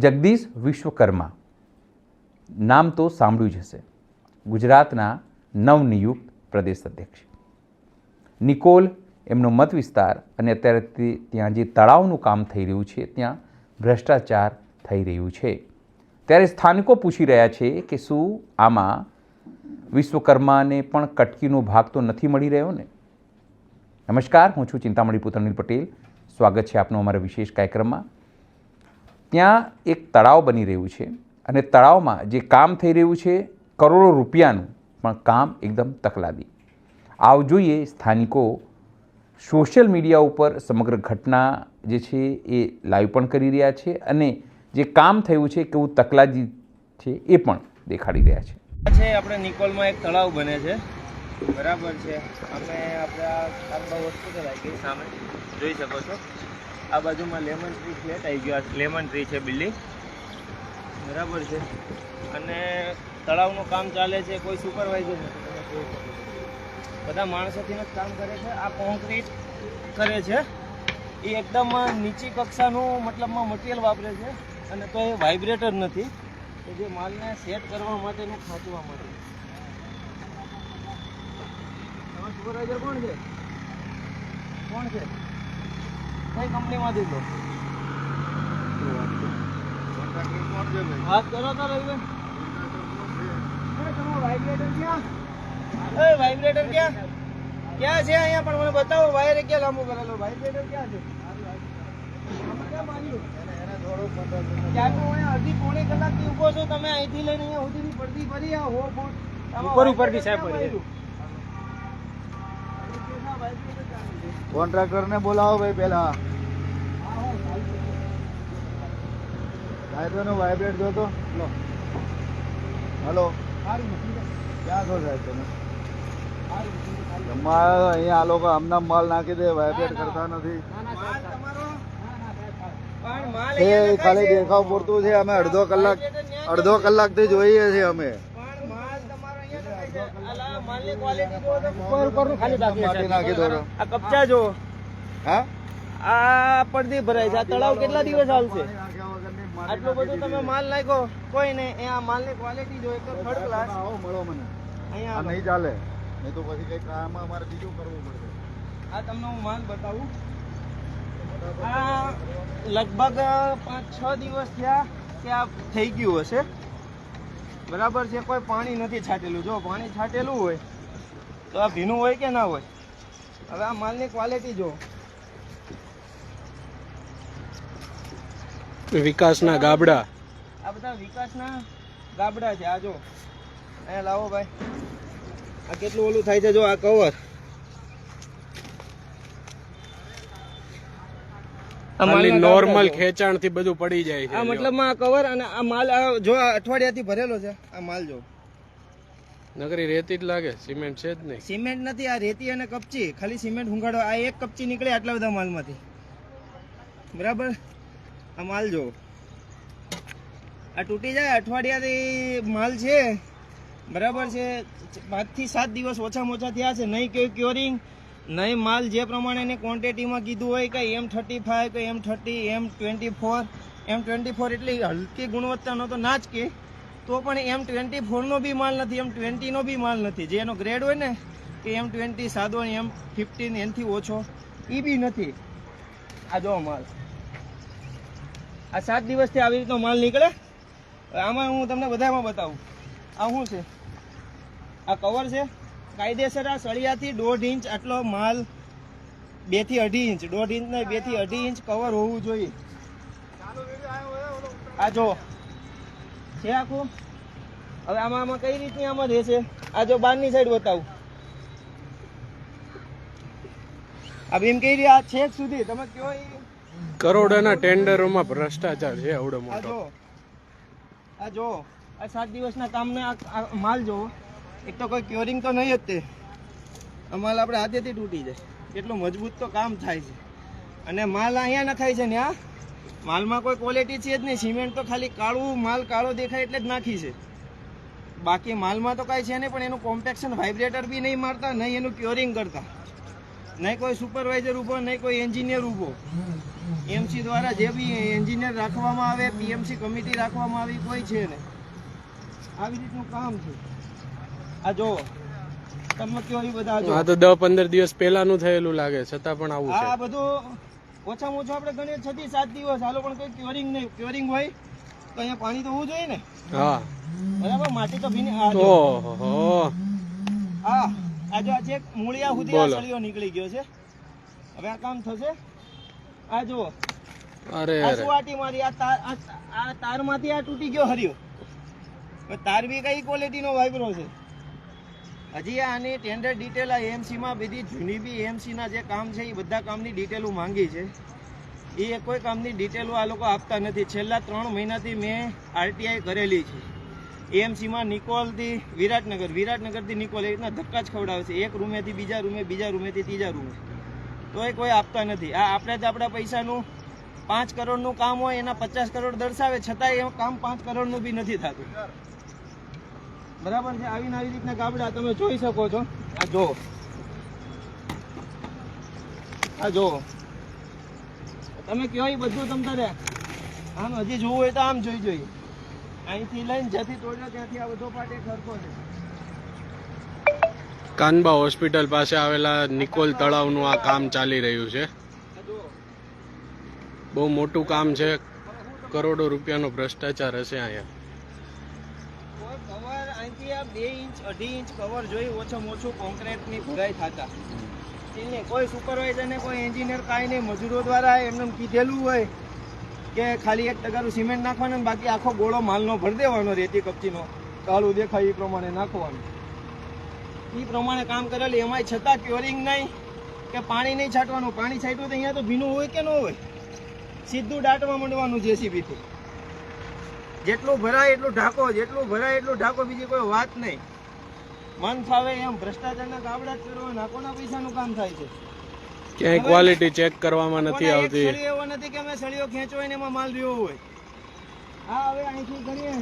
જગદીશ વિશ્વકર્મા નામ તો સાંભળ્યું જ હશે. ગુજરાતના નવનિયુક્ત પ્રદેશ અધ્યક્ષ. નિકોલ એમનો મત વિસ્તાર અને અત્યારે ત્યાં જે તળાવનું કામ થઈ રહ્યું છે ત્યાં ભ્રષ્ટાચાર થઈ રહ્યું છે. ત્યારે સ્થાનિકો પૂછી રહ્યા છે કે શું આમાં વિશ્વકર્માને પણ કટકીનો ભાગ તો નથી મળી રહ્યો ને? નમસ્કાર, હું છું ચિંતામણી પુત્ર અનિલ પટેલ. સ્વાગત છે આપનું અમારા વિશેષ કાર્યક્રમમાં. ત્યાં એક તળાવ બની રહ્યું છે અને તળાવમાં જે કામ થઈ રહ્યું છે કરોડો રૂપિયાનું, પણ કામ એકદમ તકલાદી. આવ જોઈએ સ્થાનિકો સોશિયલ મીડિયા ઉપર સમગ્ર ઘટના જે છે એ લાઈવ પણ કરી રહ્યા છે અને જે કામ થયું છે કેવું તકલાદી છે એ પણ દેખાડી રહ્યા છે. આપણે નિકોલમાં એક તળાવ બને છે, બરાબર છે. અમે આપણા કારબા હોસ્પિટલ આવી ગઈ સામે જોઈ શકો છો. આ બાજુમાં લેમન ટ્રી ફ્લેટ આવી ગયો. લેમન ટ્રી છે બિલ્ડિંગ, બરાબર છે. અને તળાવનું કામ ચાલે છે, કોઈ સુપરવાઇઝર નથી, તમે જોઈ શકો છો. બધા માણસોથી જ કામ કરે છે. આ કોન્ક્રીટ કરે છે એ એકદમ નીચી કક્ષાનું મતલબમાં મટીરિયલ વાપરે છે અને તો એ વાઇબ્રેટર નથી કે જે માલને સેટ કરવા માટેનું ખાંચવા માટે. તમારો સુપરવાઇઝર કોણ છે? કોણ છે? કઈ કંપનીમાંથી લો? વાત કરો તો રહીને. તમારો વાઇબ્રેટર ક્યાં? વાઇબ્રેટર ક્યાં ક્યાં છે? અહીંયા પણ મને બતાવો. વાયર ક્યાં લાંબો કરેલો? વાઇબ્રેટર ક્યાં છે? અડધી પોણી કલાકથી ઉભો છો તમે. અહીંથી લઈને અહીંયા સુધીની પડતી ફરી આ હો ફૂટ ઉપરથી સાહેબ પડી. કોન્ટ્રાક્ટર ને બોલાવો ભાઈ પેલા. સાહેબ નો વાઇબ્રેટ જોતો. હલો, ક્યાં છો સાહેબ તમે? તમારે અહીંયા આ લોકો આમના માલ નાખી દે, વાઇબ્રેટ કરતા નથી. ખાલી દેખાવ પૂરતું છે. અમે અડધો કલાકથી જોઈએ છીએ. અમે નાખી દો. આ કપચા જો, હા આ પડદી ભરાય છે. આ તળાવ કેટલા દિવસ ચાલશે? આટલું બધું તમે માલ નાખ્યો, કોઈ નહીં. આ માલની ક્વોલિટી જો એક તો થર્ડ ક્લાસ. મળો મને. અહીંયા નહીં ચાલે, નહીં તો પછી કઈ કામ અમારે બીજું કરવું પડશે. આ તમને હું માલ બતાવું. આ લગભગ 5-6 દિવસ થયા કે આ થઈ ગયું હશે, બરાબર છે. કોઈ પાણી નથી છાંટેલું. જો પાણી છાંટેલું હોય તો આ ભીનું હોય કે ના હોય. હવે આ માલની ક્વોલિટી જો. વિકાસના ગાબડા, આ બધા વિકાસના ગાબડા છે. આ જો અહીંયા લાવો ભાઈ. આ કેટલું ઓલું થાય છે. જો આ કવર, નોર્મલ ખેંચાણ થી બધું પડી જાય છે. આ મતલબમાં આ કવર અને આ માલ જો અઠવાડિયાથી ભરેલો છે. આ માલ જો નગરી રેતી જ લાગે, સિમેન્ટ છે જ નહીં. સિમેન્ટ નથી, આ રેતી અને કપચી. ખાલી સિમેન્ટ હુંગાડો. આ એક કપચી નીકળે આટલા બધા માલમાંથી, બરાબર. આ માલ જો, આ તૂટી જાય. અઠવાડિયાથી માલ છે, બરાબર છે. 5 થી 7 દિવસ ઓછામાં ઓછા થયા છે. નહીં કોઈ ક્યોરિંગ, નહીં માલ જે પ્રમાણેની ક્વોન્ટિટીમાં કીધું હોય કે M35 કે M30 M24. M24 એટલી હલકી ગુણવત્તાનો તો ના જ કે, તો પણ M24 નો બી માલ નથી, M20 નો બી માલ નથી. જે એનો ગ્રેડ હોય ને કે M20 સાદો, M15 એનાથી ઓછો, એ બી નથી. આ જો માલ, આ 7 દિવસથી આવી રીતનો માલ નીકળે. આમાં હું તમને બધામાં બતાવું. આ શું છે? આ કવર છે કાયદેસર. આ સળિયાથી 1.5 ઇંચ આટલો માલ, 2 થી 2.5 ઇંચ, 1.5 ઇંચ ને 2 થી 2.5 ઇંચ કવર હોવું જોઈએ. આ જો છે આખું. હવે આમાં કઈ રીતની આમાં રહેશે? આ જો બહારની સાઈડ બતાવું. આ બીમ કઈ રીતે આ છેક સુધી તમે કયો. કરોડોના ટેન્ડરોમાં ભ્રષ્ટાચાર છે આવડો મોટો. આ જો આ 7 દિવસના કામને આ માલ જોવો. એક તો કોઈ ક્યોરિંગ તો નહીં જ તે. આ માલ આપણે હાથેથી તૂટી જાય. એટલું મજબૂત તો કામ થાય છે. અને માલ અહીંયા નખાય છે ને, આ માલમાં કોઈ ક્વોલિટી છે જ નહીં. સિમેન્ટ તો ખાલી કાળું, માલ કાળો દેખાય એટલે જ નાખી છે. બાકી માલમાં તો કાંઈ છે નહીં. પણ એનું કોમ્પેક્શન વાઇબ્રેટર બી નહીં મારતા, નહીં એનું ક્યોરિંગ કરતા, નહીં કોઈ સુપરવાઇઝર ઊભો, નહીં કોઈ એન્જિનિયર ઊભો. એમસી દ્વારા જે બી એન્જિનિયર રાખવામાં આવે, પીએમસી કમિટી રાખવામાં આવી, કોઈ છે ને. આવી રીતનું કામ છે. આ જો તમે કયો એ બધા જો આ તો 10-15 દિવસ પહેલાનું થયેલું લાગે, છતાં પણ આવું આ છે. બધું ઓછામાં ઓછું આપણે ગણીએ 6 થી 7 દિવસ. હાલો પણ કોઈ ક્યોરિંગ નહીં. ક્યોરિંગ હોય તો અહીંયા પાણી તો હોવું જોઈએ ને. હા. બરાબર, માટી તો ભીની. આ જો ઓહો. આ જો આ ચેક મૂળિયા સુધી આ બોલો. સળિયો નીકળી ગયો છે. હવે આ કામ થશે. આ જો અરે આ અરે સુવાટી મારી આ તારમાંથી આ તૂટી ગયો હર્યો. પણ તાર બી કઈ ક્વોલિટીનો વાપરો છે. હજી આની ટેન્ડર ડિટેલ આ એએમસીમાં બધી જૂની બી એએમસીના જે કામ છે એ બધા કામની ડિટેલો માંગી છે. એ કોઈ કામની ડિટેલો આ લોકો આપતા નથી. છેલ્લા 3 મહિનાથી મેં આરટીઆઈ કરેલી છે. એએમસીમાં નિકોલથી વિરાટનગરથી નિકોલ, એ રીતના ધક્કા જ ખવડાવે છે. એક રૂમેથી બીજા રૂમે, બીજા રૂમેથી ત્રીજા રૂમે, તોય કોઈ આપતા નથી. આ આપણે જ આપણા પૈસાનું 5 કરોડનું કામ હોય એના 50 કરોડ દર્શાવે, છતાંય એ કામ 5 કરોડનું બી નથી થતું. બરાબર છે. આવીને આવી રીતના ગાબડા તમે જોઈ શકો છો. આ જો, આ જો તમે કયો એ બધું તમ તારે આમ હજી જોવું હોય તો આમ જોઈએ. અહીંથી લઈને જ્યાંથી તોડ્યો ત્યાંથી આ બધો પાટ એક સરખો છે. કાનબા હોસ્પિટલ પાસે આવેલા નિકોલ તળાવનું આ કામ ચાલી રહ્યું છે. આ જો બહુ મોટું કામ છે. કરોડો રૂપિયાનો ભ્રષ્ટાચાર હશે અહીંયા. કોઈ કવર અહીંથી આ 2 ઇંચ 2.5 ઇંચ કવર જોઈ ઓછામાં ઓછું કોન્ક્રીટની ભરાઈ થતા. એને કોઈ સુપરવાઇઝર ને કોઈ એન્જિનિયર કાંઈ નહીં, મજૂરો દ્વારા એમને કીધેલું હોય કે ખાલી 1 ટકાનું સિમેન્ટ નાખવાનું ને બાકી આખો ગોળો માલનો ભરી દેવાનો, રેતી કપચીનો કાળું દેખાય એ પ્રમાણે નાખવાનું. એ પ્રમાણે કામ કરેલું. એમાંય છતાં ક્યોરિંગ નહીં કે પાણી નહીં છાંટવાનું. પાણી છાંટ્યું તો અહીંયા તો ભીનું હોય કે ન હોય, સીધું દાટવા માંડવાનું જેસીબીથી. જેટલું ભરાય એટલું ઢાંકો, જેટલું ભરાય એટલું ઢાંકો, બીજી કોઈ વાત નહીં. મન ફાવે એમ ભ્રષ્ટાચારના ગાબડા જ કરવા, નાકોના પૈસાનું કામ થાય છે. ક્યાંય ક્વોલિટી ચેક કરવામાં નથી કોને એક આવતી. સળિયો એવો નથી કે અમે સળિયો ખેંચો હોય ને એમાં માલ રહ્યો હોય. હા, હવે અહીંથી ગણીએ.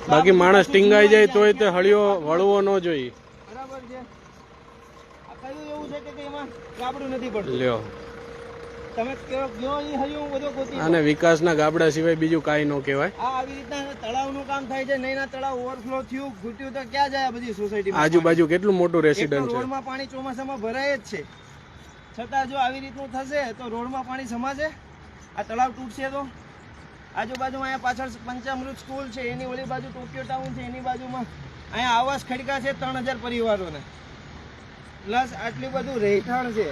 બાકી માણસ ટીંગાઈ જાય તોય તે હળિયો વળવો ન જોઈએ. બરાબર છે. આ કયું એવું છે કે એમાં ગાબડું નથી પડતું. લ્યો, તમે કયો એ હરિયો બધો ગોતી. આને વિકાસના ગાબડા સિવાય બીજું કાંઈ ન કહેવાય. આ આવી રીતના તળાવનું કામ થાય છે. નહીંના તળાવ ઓવરફ્લો થયું, ઘૂટ્યું તો ક્યાં જાય બધી સોસાયટીમાં? આજુબાજુ કેટલું મોટું રેસિડન્ટ છે. રોડમાં પાણી ચોમાસામાં ભરાય જ છે. છતાં જો આવી રીતનું થશે તો રોડમાં પાણી સમાશે? આ તળાવ તૂટશે તો? આજુબાજુમાં અહીંયા પાછળ પંચામૃત સ્કૂલ છે, એની ઓલી બાજુ ટોક્યો ટાઉન છે, એની બાજુમાં અહીંયા આવાસ ખડકા છે 3000 પરિવારોને, પ્લસ આટલું બધું રહેઠાણ છે.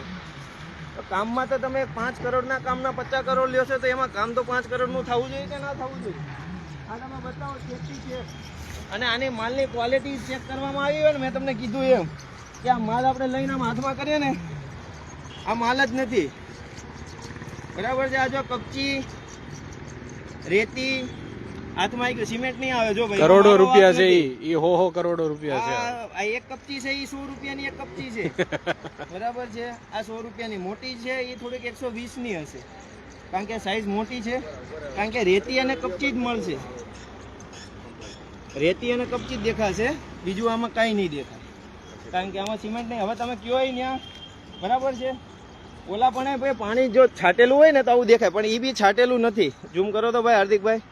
તો કામમાં તો તમે 5 કરોડના કામના 50 કરોડ લ્યો છો તો એમાં કામ તો 5 કરોડનું થવું જોઈએ કે ના થવું જોઈએ? આ તમે બતાવો સેફ્ટી ચેક. અને આની માલની ક્વોલિટી ચેક કરવામાં આવી હોય ને, મેં તમને કીધું એમ કે આ માલ આપણે લઈને આમ હાથમાં કરીએ ને, આ માલ જ નથી. બરાબર છે. આ જો કપચી, રેતી હાથમાં આવી ગયું, સિમેન્ટ નહીં આવે. જો ભાઈ કરોડો રૂપિયા છે. ઈ હો કરોડો રૂપિયા છે. આ એક કપચી છે એ 100 રૂપિયાની એક કપચી છે. બરાબર છે. આ 100 રૂપિયાની મોટી છે, એ થોડીક 120ની હશે, કારણ કે સાઈઝ મોટી છે. કારણ કે રેતી અને કપચી જ મળશે. રેતી અને કપચી જ દેખાશે, બીજું આમાં કાંઈ નહીં દેખાય, કારણ કે આમાં સિમેન્ટ નહીં. હવે તમે કયો ત્યાં બરાબર છે. ઓલા પણ ભાઈ પાણી જો છાટેલું હોય ને તો આવું દેખાય, પણ એ બી છાટેલું નથી. ઝૂમ કરો તો ભાઈ હાર્દિકભાઈ.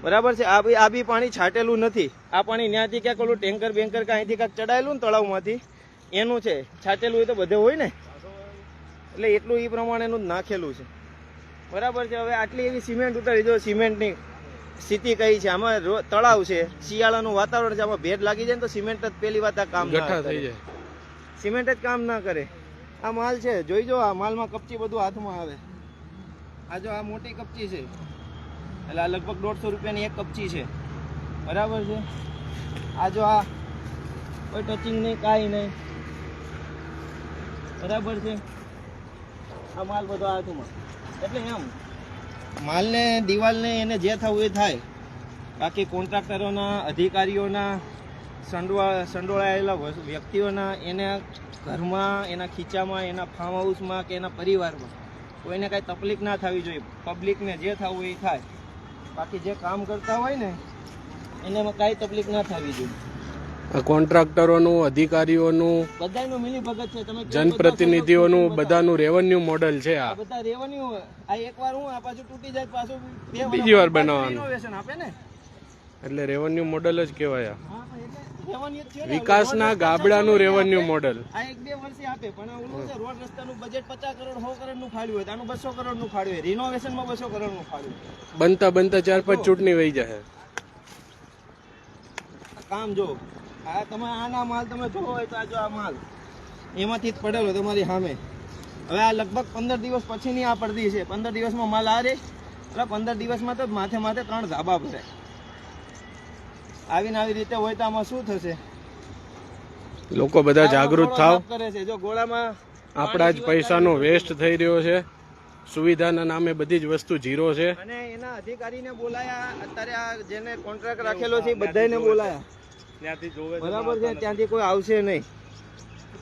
બરાબર છે. આ બી પાણી છાટેલું નથી. આ પાણી ત્યાંથી ક્યાંક ઓલું ટેન્કર બેન્કર કે અહીંથી ક્યાંક ચડાયેલું ને તળાવમાંથી એનું છે. છાટેલું હોય તો બધે હોય ને, એટલે એટલું એ પ્રમાણેનું જ નાખેલું છે. બરાબર છે. હવે આટલી એવી સિમેન્ટ ઉતારી દો. સિમેન્ટની સ્થિતિ કઈ છે? આમાં તળાવ છે, શિયાળાનું વાતાવરણ છે, આમાં ભેજ લાગી જાય ને તો સિમેન્ટ જ પહેલી વાત આ કામ ગઠ્ઠા થઈ જાય. સિમેન્ટ જ કામ ના કરે. આ માલ છે, જોઈ જો. આ માલમાં કપચી બધું હાથમાં આવે. આ જો આ મોટી કપચી છે, એટલે આ લગભગ 150 રૂપિયાની એક કપચી છે. બરાબર છે. આ જો આ કોઈ ટચિંગ નહીં, કાંઈ નહીં. બરાબર છે. આ માલ બધો હાથમાં, એટલે એમ માલને દિવાલને એને જે થવું એ થાય. બાકી કોન્ટ્રાક્ટરોના, અધિકારીઓના, સંડોળાયેલા વ્યક્તિઓના એના ઘરમાં, એના ખીચામાં, એના ફાર્મ હાઉસમાં કે એના પરિવારમાં કોઈને કાંઈ તકલીફ ના થવી જોઈએ. પબ્લિકને જે થવું એ થાય. બાકી જે કામ કરતા હોય ને એને કાંઈ તકલીફ ના થવી જોઈએ. આ કોન્ટ્રાક્ટરોનું, અધિકારીઓનું, બધાનું મિલી ભગત છે. તમે જનપ્રતિનિધિઓનું બધાનું રેવન્યુ મોડલ છે આ. બધા રેવન્યુ આ એકવાર હું આ પાછું તૂટી જાય પાછું બીજી વાર બનાવવાનું. રિનોવેશન આપે ને. એટલે રેવન્યુ મોડલ જ કહેવાય આ. હા પણ એટલે રેવન્યુ જ છે ને. વિકાસના ગાબડાનું રેવન્યુ મોડલ. આ 1-2 વર્ષે આપે પણ આ ઓલું છે રોડ રસ્તાનું બજેટ 50 કરોડ 100 કરોડ નું ફાળ્યું હોય તો આનું 200 કરોડ નું ફાળ્યું હોય. રિનોવેશનમાં 200 કરોડ નું ફાળ્યું. બનતા 4-5 ચૂંટણી વહી જાય. કામ જો આ તમે આના માલ તમે જોવો હોય તો આ જો આ માલ એમાંથી જ પડેલો તમારી સામે. હવે આ લગભગ 15 દિવસ પછીની આ પડતી છે. 15 દિવસમાં માલ આ રે એટલે 15 દિવસમાં તો માથે 3 ધાબા ભરે. આવીને આવી રીતે હોય તો આમાં શું થશે? લોકો બધા જાગૃત થાવ. કરે છે જો ગોળામાં આપણા જ પૈસાનો વેસ્ટ થઈ રહ્યો છે. સુવિધાના નામે બધી જ વસ્તુ ઝીરો છે. અને એના અધિકારીને બોલાયા. અત્યારે આ જેને કોન્ટ્રાક્ટ રાખેલો છે બધાને બોલાયા. બરાબર છે. ત્યાંથી કોઈ આવશે નહીં.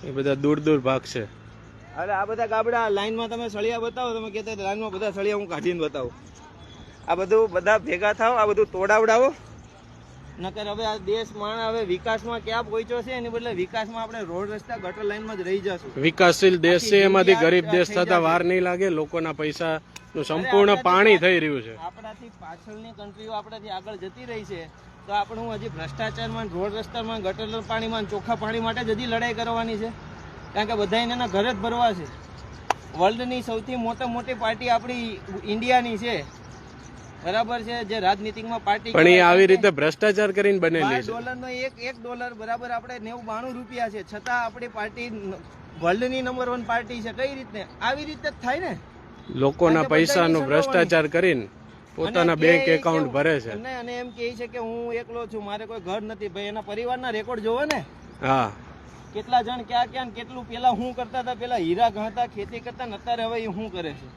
એ બધા દૂર ભાગશે. અરે આ બધા ગાબડા લાઈનમાં તમે સળિયા બતાવો. તમે કહેતા લાઈનમાં બધા સળિયા હું કાઢીને બતાવું. આ બધું બધા ભેગા થાવ. આ બધું તોડાવડાવો. નકર હવે આ દેશ હવે વિકાસમાં ક્યાં પહોંચ્યો છે એની બદલે વિકાસમાં આપણે રોડ રસ્તા ગટર લાઈનમાં જ રહી જશું. વિકાસશીલ દેશ છે એમાંથી ગરીબ દેશ થતા વાર નહીં લાગે. લોકોના પૈસાનું સંપૂર્ણ પાણી થઈ રહ્યું છે. આપણાથી પાછળની કન્ટ્રીઓ આપણાથી આગળ જતી રહી છે તો આપણે હજી ભ્રષ્ટાચારમાં, રોડ રસ્તામાં, ગટર પાણીમાં, ચોખ્ખા પાણી માટે જ હજી લડાઈ કરવાની છે. કારણ કે બધાને એના ઘર જ ભરવા છે. વર્લ્ડની સૌથી મોટી પાર્ટી આપણી ઇન્ડિયાની છે. બરાબર છે. જે રાજનીતિમાં પાર્ટી પણ એ આવી રીતે ભ્રષ્ટાચાર કરીને બનેલી છે. $12 એક ડોલર બરાબર આપણે 90-92 રૂપિયા છે. છતાં આપણી પાર્ટી વર્લ્ડની નંબર 1 પાર્ટી છે. કઈ રીતે? આવી રીતે જ થાય ને. લોકોના પૈસાનો ભ્રષ્ટાચાર કરીને પોતાના બેંક એકાઉન્ટ ભરે છે. અને એમ કહે છે કે હું એકલો છું, મારે કોઈ ઘર નથી. ભાઈ એના પરિવારના રેકોર્ડ જોવો ને. હા, કેટલા જણ ક્યાં કેટલું પેલા હું કરતા હતા. પેલા હીરા ગણતા, ખેતી કરતા ને અત્યારે હવે એ શું કરે છે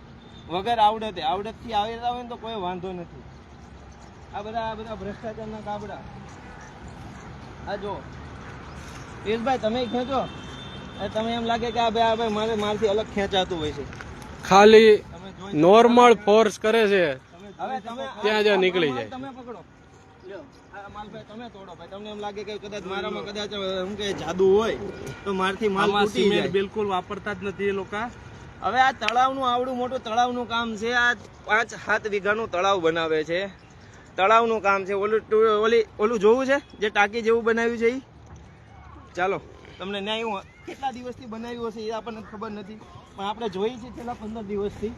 વગર આવડતથી આવેલા હોય ને તો કોઈ વાંધો નથી. આ બધા ભ્રષ્ટાચારના કાબડા. આ જો પિયુષભાઈ તમે ખેંચો. તમે એમ લાગે કે આ ભાઈ મારથી અલગ ખેંચાતું હોય છે. ખાલી નોર્મલ ફોર્સ કરે છે. હવે તમે ત્યાં જ નીકળી જાય. તમે પકડો. લ્યો આ માલભાઈ તમે તોડો. ભાઈ તમને એમ લાગે કે કદાચ મારામાં કદાચ શું કે જાદુ હોય તો મારથી માલ તૂટી જાય. બિલકુલ વાપરતા જ નથી એ લોકો. હવે આ તળાવનું આવડું મોટું તળાવનું કામ છે. આ 5-7 વીઘાનું તળાવ બનાવે છે. તળાવનું કામ છે. ઓલું જોવું છે જે ટાંકી જેવું બનાવ્યું છે એ. ચાલો તમને ન્યાય કેટલા દિવસથી બનાવ્યું હશે એ આપણને ખબર નથી પણ આપણે જોઈ છે છેલ્લા 15 દિવસથી.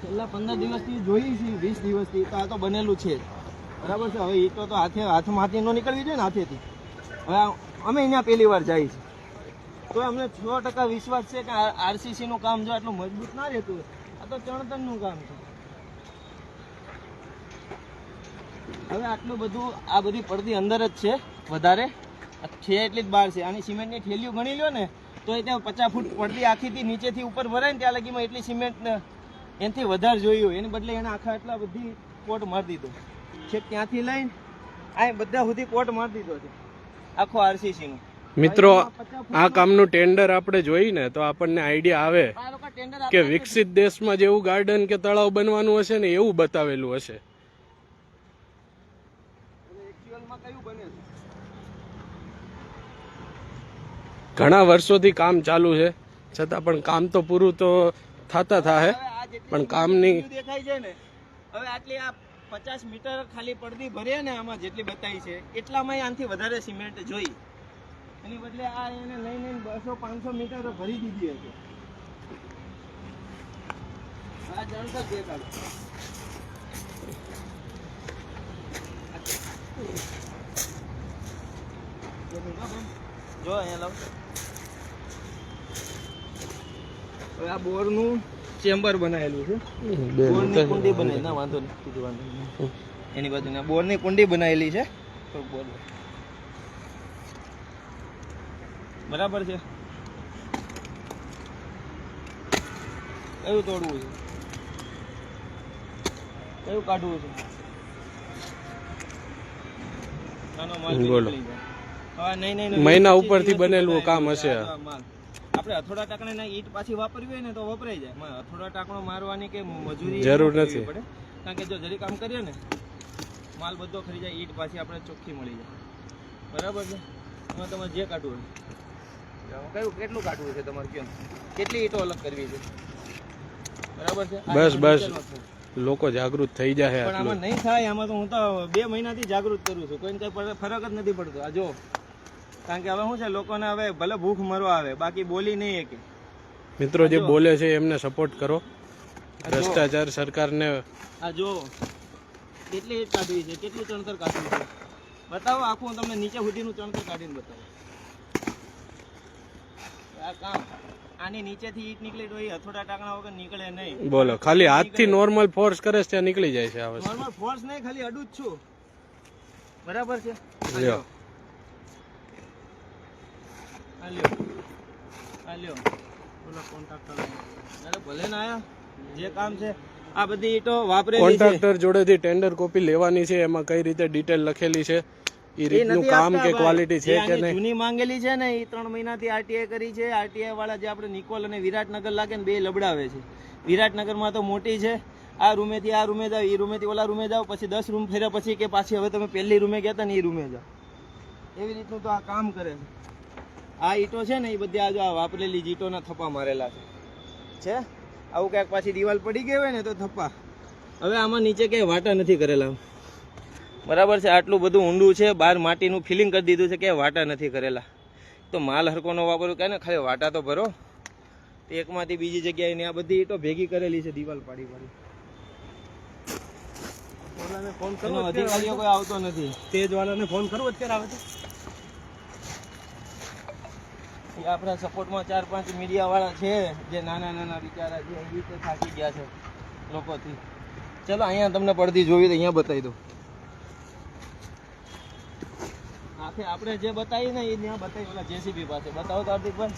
છેલ્લા 15 દિવસથી જોઈ છે, 20 દિવસથી. તો આ તો બનેલું છે બરાબર છે. હવે એ તો હાથમાંથી ન નીકળવી જોઈએ ને હાથેથી. હવે અમે અહીંયા પહેલી વાર જાય છે તો અમને 100% વિશ્વાસ છે કે આરસીસી નું કામ જો આટલું મજબૂત ના રહેતું હોય. આ તો ચણતરનું કામ છે. હવે આટલું બધું આ બધી પડતી અંદર જ છે. વધારે છે એટલી જ બહાર છે. આની સિમેન્ટની થેલીઓ ગણી લ્યો ને તો એ ત્યાં 50 ફૂટ પડતી આખીથી નીચેથી ઉપર ભરાય ને ત્યાં લગીમાં એટલી સિમેન્ટ એનાથી વધારે જોઈ હોય. એની બદલે એને આખા એટલા બધી કોટ મારી દીધો છે. ત્યાંથી લઈને આ બધા સુધી કોટ મારી દીધો છે આખો આરસીસી નું. મિત્રો, આ કામનું ટેન્ડર આપણે જોઈ ને તો આપણને આઈડિયા આવે કે વિકસિત દેશમાં જેવું ગાર્ડન કે તળાવ બનવાનું હશે ને એવું બતાવેલું હશે. ઘણા વર્ષોથી કામ ચાલુ છે છતાં પણ કામ તો પૂરું તો થતા થાય પણ કામની દેખાય છે ને. હવે આટલી આ 50 મીટર ખાલી પડતી ભરે ને આમાં જેટલી બતાવી છે એટલામાં આનાથી વધારે સિમેન્ટ જોઈ. એની બદલે આ એને લઈને 200-500 મીટર ભરી દીધી હતી. આ જણતર દેખાડો. જો અહીંયા લાવ. હવે આ બોરનું ચેમ્બર બનાવેલું છે. બોરની કુંડી બનાવી ના વાંધો નહીં. એની બાજુ બોરની કુંડી બનાવેલી છે. બરાબર છે. કયું તોડવું છે, કયું કાઢવું છે? બોલો. મહિના ઉપરથી બનેલું કામ હશે. આપણે અથોડા ટાંકણે ઈટ પાછી વાપરવી હોય ને તો વપરાઈ જાય. અથોડા ટાંકણો મારવાની કે મજૂરી જરૂર નથી પડે. કારણ કે જો જરી કામ કરીએ ને માલ બધો ખરી જાય, ઈટ પાછી આપણે ચોખ્ખી મળી જાય. બરાબર છે. એમાં તમારે જે કાઢવું હોય કયું કેટલું કાઢવું છે તમારે, કેમ કેટલી ઈટો અલગ કરવી છે. બરાબર છે. બસ લોકો જાગૃત થઈ જાય. પણ આમાં નહીં થાય. આમાં તો હું તો 2 મહિનાથી જાગૃત કરું છું, કોઈને કઈ ફરક જ નથી પડતો. આ જો, કારણ કે હવે શું છે, લોકોને હવે ભલે ભૂખ મરવા આવે, બાકી બોલી નહીં કે મિત્રો જે બોલે છે એમને સપોર્ટ કરો. ભ્રષ્ટાચાર સરકારને. આ જો કેટલી ઈટ કાઢવી છે, કેટલું ચણતર કાઢવું છે, બતાવો. આખું હું તમને નીચે સુધીનું ચણતર કાઢીને બતાવો. આ કામ આની નીચેથી ઈટ નીકળી તો એ હથોડા ટાંકણા વગર નીકળે નહીં. બોલો, ખાલી હાથથી નોર્મલ ફોર્સ કરે છે ત્યાં નીકળી જાય છે. આ વસ્તુ નોર્મલ ફોર્સ નહીં, ખાલી અડું જ છું. બરાબર છે. લ્યો. આ લ્યો, આ લ્યો. બોલો કોન્ટ્રાક્ટર. અરે ભલે ના આયા, જે કામ છે. આ બધી ઈટો વાપરેલી છે. કોન્ટ્રાક્ટર જોડેથી ટેન્ડર કોપી લેવાની છે, એમાં કઈ રીતે ડિટેલ લખેલી છે, એ રીતનું કામ કે ક્વોલિટી છે કે નહીં. જૂની માંગેલી છે ને, એ 3 મહિનાથી આરટીઆઈ કરી છે. આરટીઆઈ વાળા જે આપણે નિકોલ અને વિરાટનગર લાગે ને, 2 લબડાવે છે. વિરાટનગરમાં તો મોટી છે. આ રૂમેથી આ રૂમે જાવ, એ રૂમેથી ઓલા રૂમે જાવ, પછી 10 રૂમ ફેર્યા પછી કે પાછી હવે તમે પહેલી રૂમે ગયા હતા ને એ રૂમે જાવ. એવી રીતનું તો આ કામ કરે છે. આ ઈટો છે ને, એ બધી આ જો આ વાપરેલી જ ઈટોના થપ્પા મારેલા છે. આવું ક્યાંક પાછી દિવાલ પડી ગઈ હોય ને તો થપ્પા. હવે આમાં નીચે ક્યાંય વાટા નથી કરેલા. બરાબર છે. આટલું બધું ઊંડું છે, બહાર માટીનું ફિલિંગ કરી દીધું છે, કે વાટા નથી કરેલા. તો માલ હરકો નો વાપરવું કે ને, ખાલી વાટા તો ભરો. એકમાંથી બીજી જગ્યાએ ને આ બધી ઈટો ભેગી કરેલી છે, દિવાલ પાડી પાડી. એનો અધિકારીઓ કોઈ આવતો નથી. તેજ વાળાને ફોન કરો, અત્યારે આવે છે. એ આપણા સપોર્ટમાં 4-5 મીડિયા વાળા છે, જે નાના નાના બિચારા છે, એ રીતે થાકી ગયા છે લોકોથી. ચલો અહીંયા તમને પડતી જોવી તો અહીંયા બતાવી દો. આપણે જે બતાવી ને એ ત્યાં બતાવી, ઓલા જેસીબી પાસે બતાવો તો હાર્દિકભાઈ,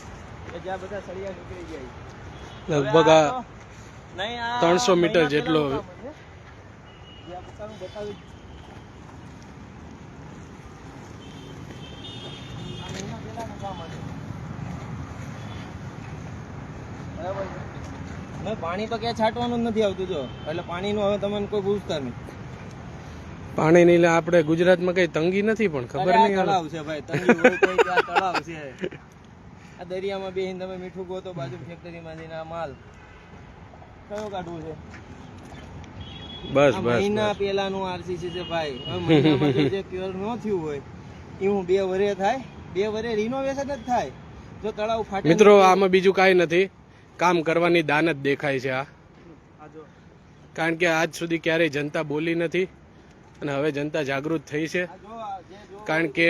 કે જ્યાં બધા સળિયા નીકળી ગયા. લગભગ આ નહીં, આ 300 મીટર જેટલો. બતાવી પાણી તો ક્યાં છાંટવાનું જ નથી આવતું. જો એટલે પાણીનું હવે તમને કોઈ પૂછતા નહીં. પાણી ની આપણે ગુજરાતમાં કઈ તંગી નથી, પણ ખબર નહીં. તળાવ છે ભાઈ, તંગી હોય કોઈ ત્યાં તળાવ છે. આ દરિયામાં બેસીને તમે મીઠું ગોતો, બાજુ ફેક્ટરીમાં જઈને આ માલ કયો કાઢવું છે. બસ મહિના પહેલાનું આરસીસી છે ભાઈ. હવે મહિનામાં જે ક્યોર ન થયું હોય એ હું 2 વર્ષે થાય, 2 વર્ષે રિનોવેશન જ થાય. જો તળાવ ફાટે. મિત્રો આમાં બીજું કાંઈ નથી, કામ કરવાની દાન જ દેખાય છે આ. કારણ કે આજ સુધી ક્યારેય જનતા બોલી નથી, અને હવે જનતા જાગૃત થઈ છે. કારણ કે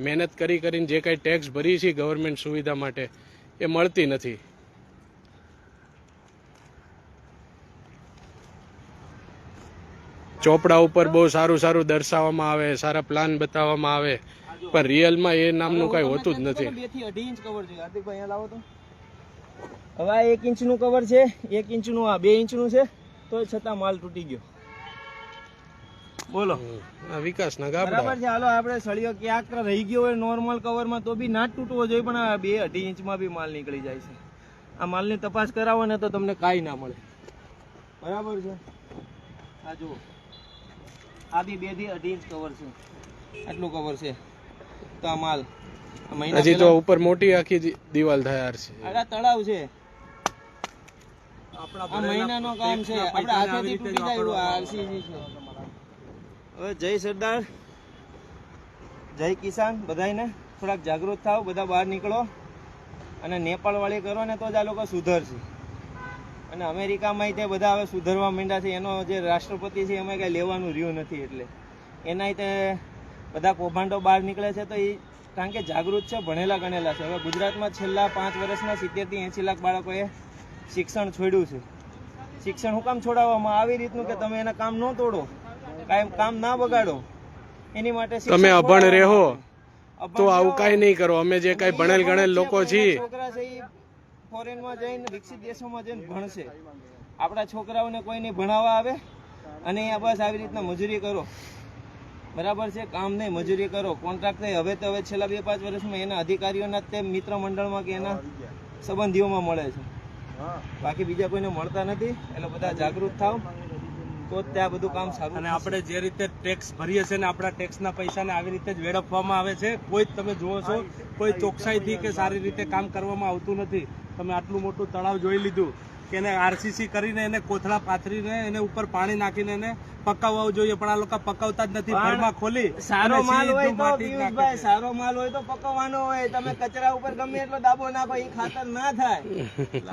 મહેનત કરીને જે કાંઈ ટેક્સ ભરી છે ગવર્મેન્ટ સુવિધા માટે, એ મળતી નથી. ચોપડા ઉપર બહુ સારું દર્શાવવામાં આવે, સારા પ્લાન બતાવવામાં આવે, પણ રિયલમાં એ નામનું કઈ હોતું જ નથી. 2 થી 2.5 ઇંચ કવર છે. હાર્દિકભાઈ અહીંયા લાવો તો. હવે આ 1 ઇંચનું કવર છે, 1 ઇંચનું, આ 2 ઇંચનું છે, તો છતાં માલ તૂટી ગયો. બોલો, આ વિકાસના ગાબડા. બરાબર છે. હાલો, આપણે સળિયો ક્યાંક રહી ગયો હોય નોર્મલ કવરમાં તો બી ના જ તૂટવો જોઈએ, પણ આ 2-2.5 ઇંચમાં બી માલ નીકળી જાય છે. આ માલની તપાસ કરાવો ને તો તમને કાંઈ ના મળે. બરાબર છે. આ જુઓ, આ બી 2 થી 2.5 ઇંચ કવર છે. આટલું કવર છે. તો આ માલ હજી તો ઉપર મોટી આખી દિવાલ તૈયાર છે. આ તળાવ છે. આ મહિનાનો કામ છે. આપણે હાથેથી તૂટી જાય એવું આરસીસી છે. હવે જય સરદાર, જય કિસાન, બધાને થોડાક જાગૃત થાવ, બધા બહાર નીકળો અને નેપાળ વાળી કરો ને તો જ આ લોકો સુધરશે. અને અમેરિકામાં તે બધા હવે સુધરવા માંડ્યા છે. એનો જે રાષ્ટ્રપતિ છે એમાં કઈ લેવાનું રહ્યું નથી, એટલે એના તે બધા કૌભાંડો બહાર નીકળે છે. તો એ કારણ કે જાગૃત છે, ભણેલા ગણેલા છે. હવે ગુજરાતમાં છેલ્લા 5 વર્ષમાં 70 થી 80 લાખ બાળકોએ શિક્ષણ છોડ્યું છે. શિક્ષણ હું કામ છોડાવવામાં? આવી રીતનું કે તમે એના કામ ન તોડો, કામ ના બગાડો, એની માટે તમે અભણ રહો તો આવું કઈ નહીં કરો. અમે જે કઈ ભણેલ ગણેલ લોકો છીએ, છોકરા છે એ ફોરેનમાં જઈને વિકસિત દેશોમાં જઈને ભણશે. આપણા છોકરાઓને કોઈ નહીં ભણાવવા આવે અને અહીંયા બસ આવી રીતના મજૂરી કરો. બરાબર છે. કામ નહીં, મજૂરી કરો. કોન્ટ્રાક્ટ થઈ હવે તો હવે છેલ્લા 2-5 વર્ષમાં એના અધિકારીઓના તે મિત્ર મંડળમાં કે એના સંબંધીઓમાં મળે છે, બાકી બીજા કોઈને મળતા નથી. એટલે બધા જાગૃત થાવ તો જ ત્યાં બધું કામ સારું અને આપણે જે રીતે ટેક્સ ભરીએ છીએ ને આપણા ટેક્સના પૈસાને આવી રીતે જ વેડફવામાં આવે છે. કોઈ જ તમે જુઓ છો કોઈ ચોકસાઈથી કે સારી રીતે કામ કરવામાં આવતું નથી. તમે આટલું મોટું તળાવ જોઈ લીધું કે એને આરસીસી કરીને એને કોથળા પાથરીને એને ઉપર પાણી નાખીને એને પકાવવું જોઈએ, પણ આ લોકો પકાવતા જ નથી. ભરમાં ખોલી સારો અને માલ હોય સીધું તો માટી જ નાખે પિયુષભાઈ, છે. સારો માલ હોય તો પકવવાનો હોય. તમે કચરા ઉપર ગમે એટલો દાબો નાખો, એ ખાતર ના થાય.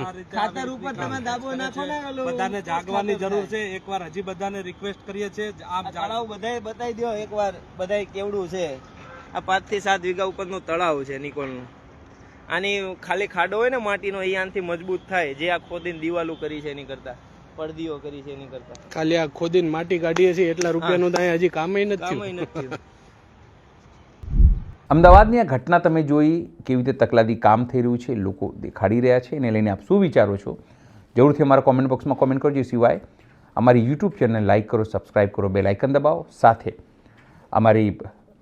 આ રીતે ખાતર આવી ઉપર રીતે તમે કામ દાબો કરે નાખો છે. ને ઓલું બધાને ખાતર જાગવાની થાય. જરૂર છે. એકવાર હજી બધાને રિક્વેસ્ટ કરીએ છીએ આ તળાવ બધાય બતાવી દો એકવાર, બધાય કેવડું છે. આ 5 થી 7 વીઘા ઉપરનું તળાવ છે નિકોલનું. આની ખાલી ખાડો હોય ને માટીનો, એ આનાથી મજબૂત થાય. જે આ ખોદીને દિવાલો કરી છે એની કરતા, પડદીઓ કરી છે એની કરતા ખાલી આ ખોદીને માટી કાઢીએ છીએ એટલા રૂપિયાનું તો અહીંયા હજી કામય નથી કામ થયું. નથી થયું. અમદાવાદની આ ઘટના તમે જોઈ, કેવી રીતે તકલાદી કામ થઈ રહ્યું છે, લોકો દેખાડી રહ્યા છે, એને લઈને આપ શું વિચારો છો જરૂરથી અમારા કોમેન્ટ બોક્સમાં કોમેન્ટ કરજો. એ સિવાય અમારી યુટ્યુબ ચેનલને લાઇક કરો, સબસ્ક્રાઇબ કરો, બેલ આઇકન દબાવો. સાથે અમારી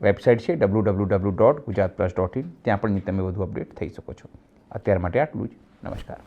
વેબસાઇટ છે www.gujaratplus.in, ત્યાં પણ તમે વધુ અપડેટ થઈ શકો છો. અત્યાર માટે આટલું જ. નમસ્કાર.